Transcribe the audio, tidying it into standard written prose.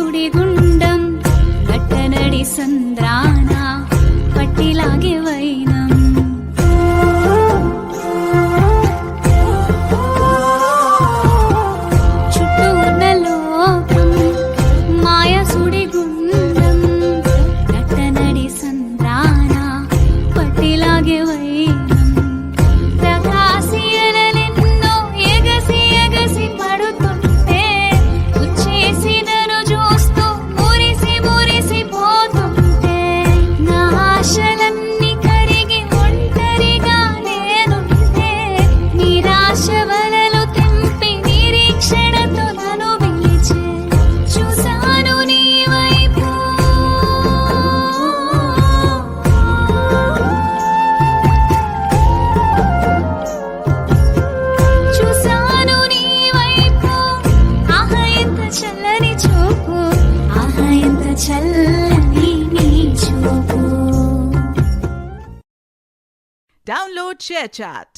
సుడిగుండం గట్టనడి సంద్రాన పట్టిలాగే వైనం చుట్టూ ఉన్న లోకం మాయ సుడిగుండం గట్టనడి సంద్రాన పట్టిలాగే వైనం ప్రకాశియలెన్నో ఎగసి ఎగసి పడుతుంటే వచ్చేసినను చూస్తూ మురిసి మురిసి పోతుంటే నా ఆశలన్నీ కరిగి ఒంటరిగా నేనుంటే నిరాశ వలలు తెంపి నిరీక్షణతో నన్ను పిలిచే చూశాను నీ వైపు చూశాను నీ వైపు ఆహా ఎంత చల్లని చూపు ఆహా ఎంత చల్లని నీ చూపు Download ShareChat.